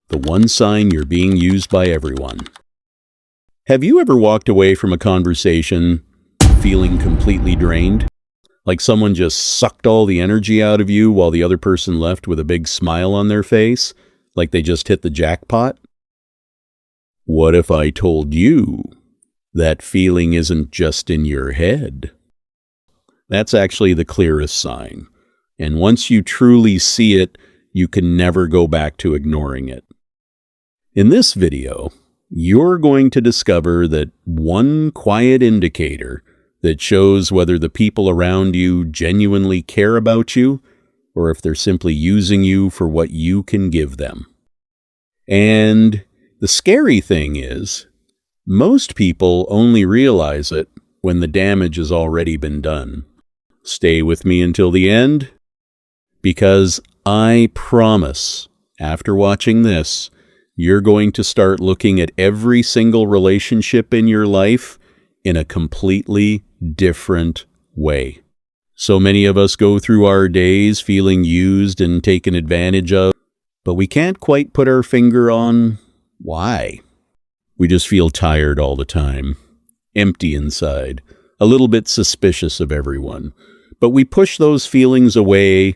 the one sign you're being used by everyone. Have you ever walked away from a conversation feeling completely drained? Like someone just sucked all the energy out of you while the other person left with a big smile on their face, like they just hit the jackpot? What if I told you that feeling isn't just in your head? That's actually the clearest sign. And once you truly see it, you can never go back to ignoring it. In this video, you're going to discover that one quiet indicator that shows whether the people around you genuinely care about you or if they're simply using you for what you can give them. And the scary thing is, most people only realize it when the damage has already been done. Stay with me until the end, because I promise, after watching this, you're going to start looking at every single relationship in your life in a completely different way. So many of us go through our days feeling used and taken advantage of, but we can't quite put our finger on why. We just feel tired all the time, empty inside, a little bit suspicious of everyone. But we push those feelings away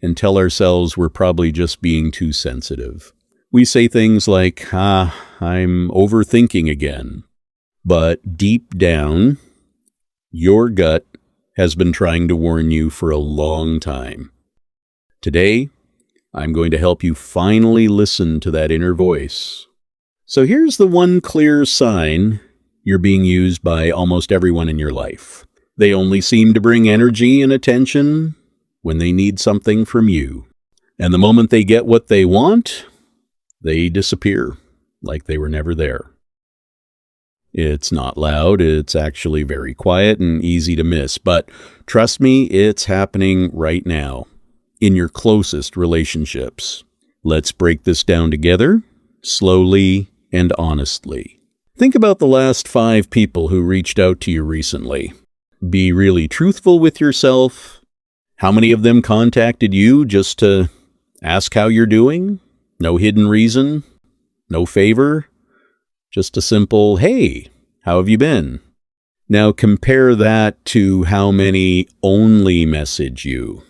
and tell ourselves we're probably just being too sensitive. We say things like, I'm overthinking again. But deep down, your gut has been trying to warn you for a long time. Today, I'm going to help you finally listen to that inner voice. So here's the one clear sign you're being used by almost everyone in your life. They only seem to bring energy and attention when they need something from you. And the moment they get what they want, they disappear like they were never there. It's not loud, it's actually very quiet and easy to miss, but trust me, it's happening right now in your closest relationships. Let's break this down together, slowly and honestly. Think about the last 5 people who reached out to you recently. Be really truthful with yourself. How many of them contacted you just to ask how you're doing? No hidden reason? No favor? Just a simple, hey, how have you been? Now compare that to how many only message you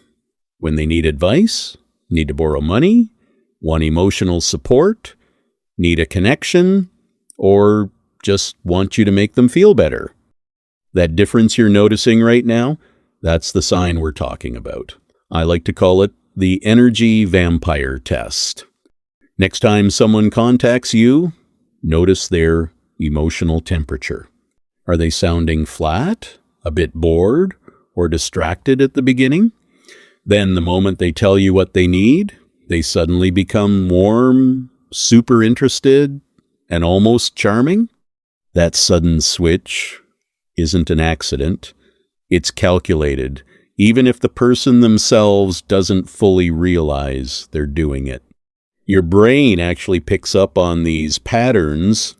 when they need advice, need to borrow money, want emotional support, need a connection, or just want you to make them feel better. That difference you're noticing right now, that's the sign we're talking about. I like to call it the energy vampire test. Next time someone contacts you, notice their emotional temperature. Are they sounding flat, a bit bored, or distracted at the beginning? Then the moment they tell you what they need, they suddenly become warm, super interested, and almost charming? That sudden switch isn't an accident. It's calculated, even if the person themselves doesn't fully realize they're doing it. Your brain actually picks up on these patterns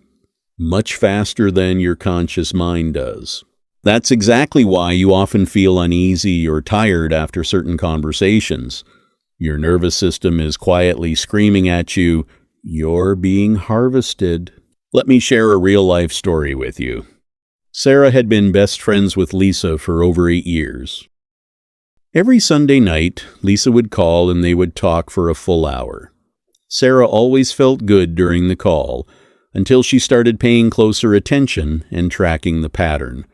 much faster than your conscious mind does. That's exactly why you often feel uneasy or tired after certain conversations. Your nervous system is quietly screaming at you, you're being harvested. Let me share a real-life story with you. Sarah had been best friends with Lisa for over 8 years. Every Sunday night, Lisa would call and they would talk for a full hour. Sarah always felt good during the call until she started paying closer attention and tracking the pattern.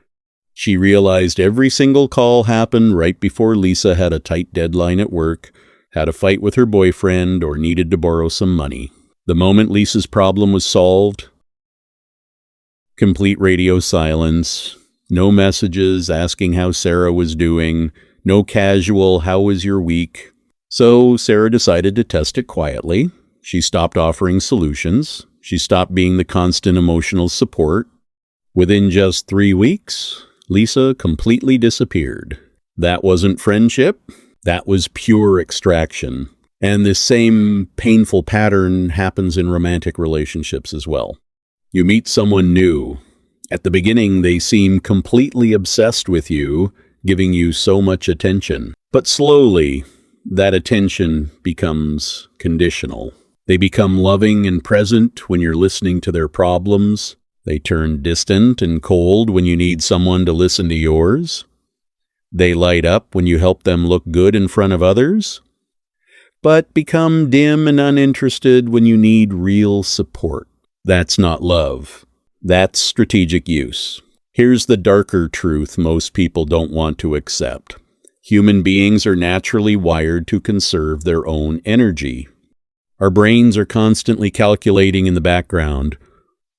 She realized every single call happened right before Lisa had a tight deadline at work, had a fight with her boyfriend, or needed to borrow some money. The moment Lisa's problem was solved, complete radio silence, no messages asking how Sarah was doing, no casual, how was your week? So Sarah decided to test it quietly. She stopped offering solutions. She stopped being the constant emotional support. Within just 3 weeks, Lisa completely disappeared. That wasn't friendship. That was pure extraction. And this same painful pattern happens in romantic relationships as well. You meet someone new. At the beginning, they seem completely obsessed with you, giving you so much attention. But slowly, that attention becomes conditional. They become loving and present when you're listening to their problems. They turn distant and cold when you need someone to listen to yours. They light up when you help them look good in front of others, but become dim and uninterested when you need real support. That's not love. That's strategic use. Here's the darker truth most people don't want to accept. Human beings are naturally wired to conserve their own energy. Our brains are constantly calculating in the background,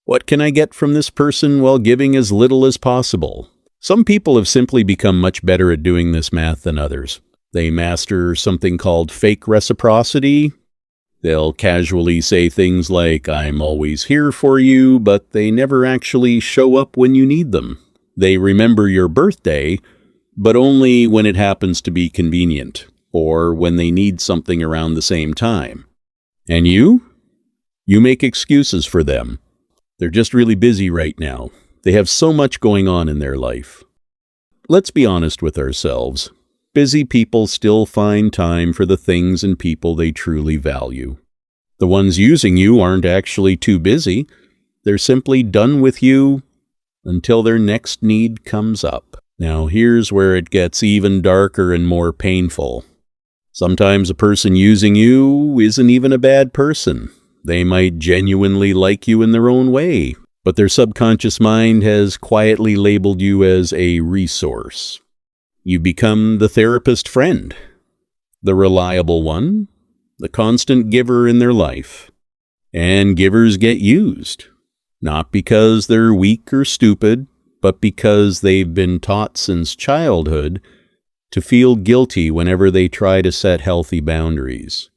what can I get from this person while giving as little as possible? Some people have simply become much better at doing this math than others. They master something called fake reciprocity. They'll casually say things like, I'm always here for you, but they never actually show up when you need them. They remember your birthday, but only when it happens to be convenient, or when they need something around the same time. And you? You make excuses for them. They're just really busy right now. They have so much going on in their life. Let's be honest with ourselves. Busy people still find time for the things and people they truly value. The ones using you aren't actually too busy. They're simply done with you until their next need comes up. Now, here's where it gets even darker and more painful. Sometimes a person using you isn't even a bad person. They might genuinely like you in their own way, but their subconscious mind has quietly labeled you as a resource. You become the therapist friend, the reliable one, the constant giver in their life. And givers get used, not because they're weak or stupid, but because they've been taught since childhood to feel guilty whenever they try to set healthy boundaries.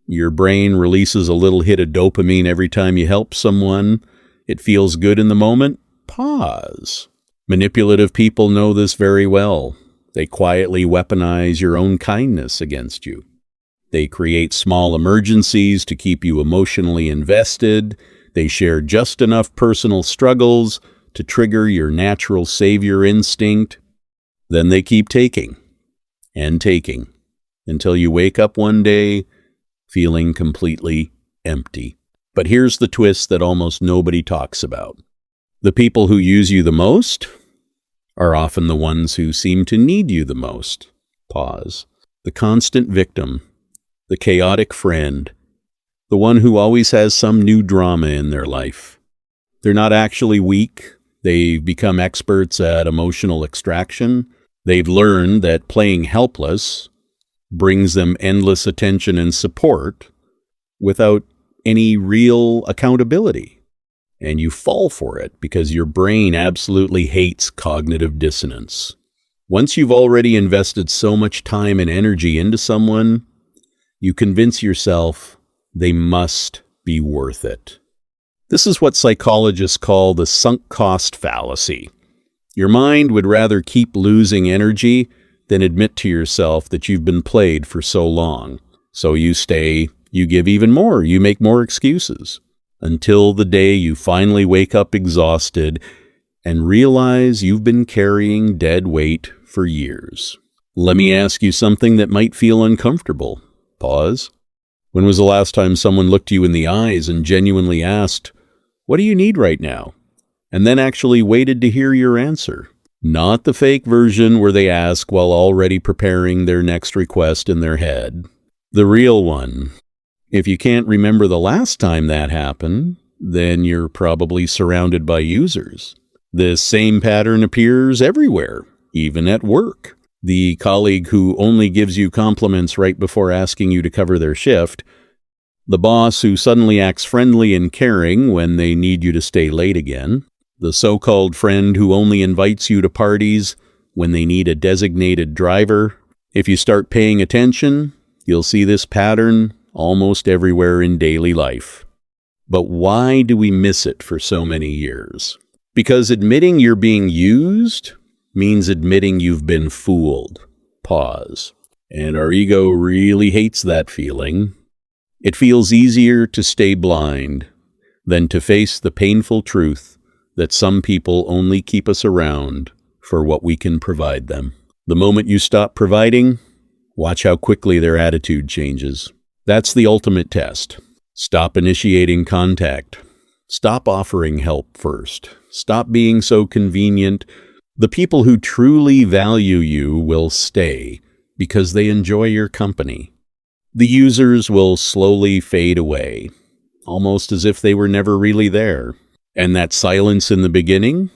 Your brain releases a little hit of dopamine every time you help someone. It feels good in the moment. Pause. Manipulative people know this very well. They quietly weaponize your own kindness against you. They create small emergencies to keep you emotionally invested. They share just enough personal struggles to trigger your natural savior instinct. Then they keep taking and taking until you wake up one day feeling completely empty. But here's the twist that almost nobody talks about. The people who use you the most are often the ones who seem to need you the most. Pause. The constant victim, the chaotic friend, the one who always has some new drama in their life. They're not actually weak. They've become experts at emotional extraction. They've learned that playing helpless brings them endless attention and support without any real accountability. And you fall for it because your brain absolutely hates cognitive dissonance. Once you've already invested so much time and energy into someone, you convince yourself they must be worth it. This is what psychologists call the sunk cost fallacy. Your mind would rather keep losing energy than admit to yourself that you've been played for so long. So you stay, you give even more, you make more excuses, until the day you finally wake up exhausted and realize you've been carrying dead weight for years. Let me ask you something that might feel uncomfortable. Pause. When was the last time someone looked you in the eyes and genuinely asked, "What do you need right now?" and then actually waited to hear your answer? Not the fake version where they ask while already preparing their next request in their head. The real one. If you can't remember the last time that happened, then you're probably surrounded by users. This same pattern appears everywhere, even at work. The colleague who only gives you compliments right before asking you to cover their shift. The boss who suddenly acts friendly and caring when they need you to stay late again. The so-called friend who only invites you to parties when they need a designated driver. If you start paying attention, you'll see this pattern almost everywhere in daily life. But why do we miss it for so many years? Because admitting you're being used means admitting you've been fooled. Pause. And our ego really hates that feeling. It feels easier to stay blind than to face the painful truth that some people only keep us around for what we can provide them. The moment you stop providing, watch how quickly their attitude changes. That's the ultimate test. Stop initiating contact. Stop offering help first. Stop being so convenient. The people who truly value you will stay because they enjoy your company. The users will slowly fade away, almost as if they were never really there. And that silence in the beginning,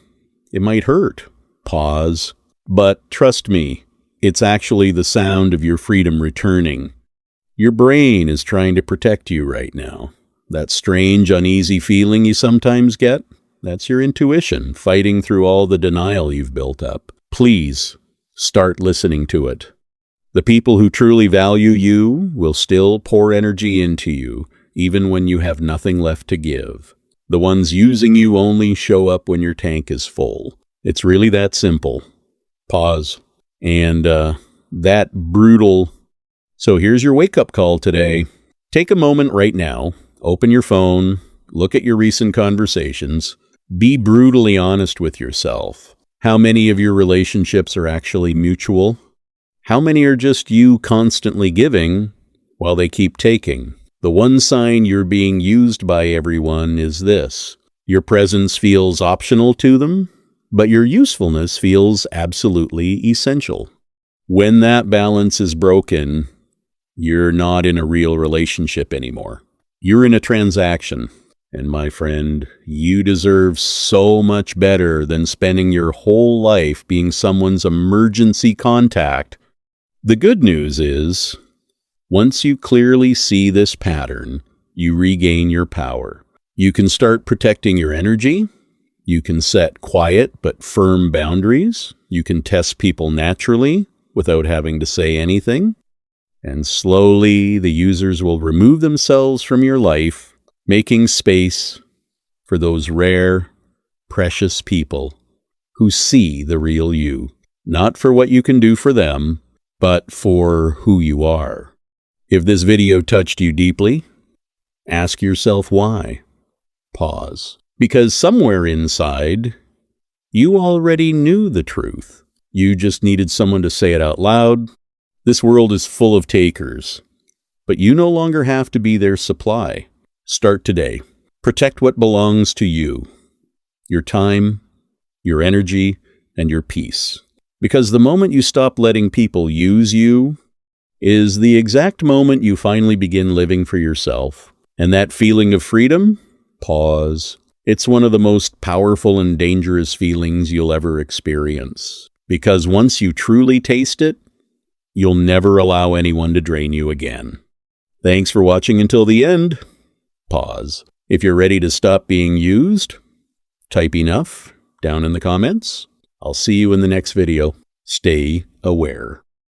it might hurt. Pause. But trust me, it's actually the sound of your freedom returning. Your brain is trying to protect you right now. That strange, uneasy feeling you sometimes get, that's your intuition fighting through all the denial you've built up. Please, start listening to it. The people who truly value you will still pour energy into you, even when you have nothing left to give. The ones using you only show up when your tank is full. It's really that simple. Pause. And that brutal... So here's your wake-up call today. Take a moment right now, open your phone, look at your recent conversations, be brutally honest with yourself. How many of your relationships are actually mutual? How many are just you constantly giving while they keep taking? The one sign you're being used by everyone is this. Your presence feels optional to them, but your usefulness feels absolutely essential. When that balance is broken, you're not in a real relationship anymore. You're in a transaction. And my friend, you deserve so much better than spending your whole life being someone's emergency contact. The good news is, once you clearly see this pattern, you regain your power. You can start protecting your energy. You can set quiet but firm boundaries. You can test people naturally without having to say anything. And slowly, the users will remove themselves from your life, making space for those rare, precious people who see the real you, not for what you can do for them, but for who you are. If this video touched you deeply, ask yourself why. Pause. Because somewhere inside, you already knew the truth. You just needed someone to say it out loud. This world is full of takers, but you no longer have to be their supply. Start today. Protect what belongs to you. Your time, your energy, and your peace. Because the moment you stop letting people use you is the exact moment you finally begin living for yourself. And that feeling of freedom? Pause. It's one of the most powerful and dangerous feelings you'll ever experience. Because once you truly taste it, you'll never allow anyone to drain you again. Thanks for watching until the end. Pause. If you're ready to stop being used, type enough down in the comments. I'll see you in the next video. Stay aware.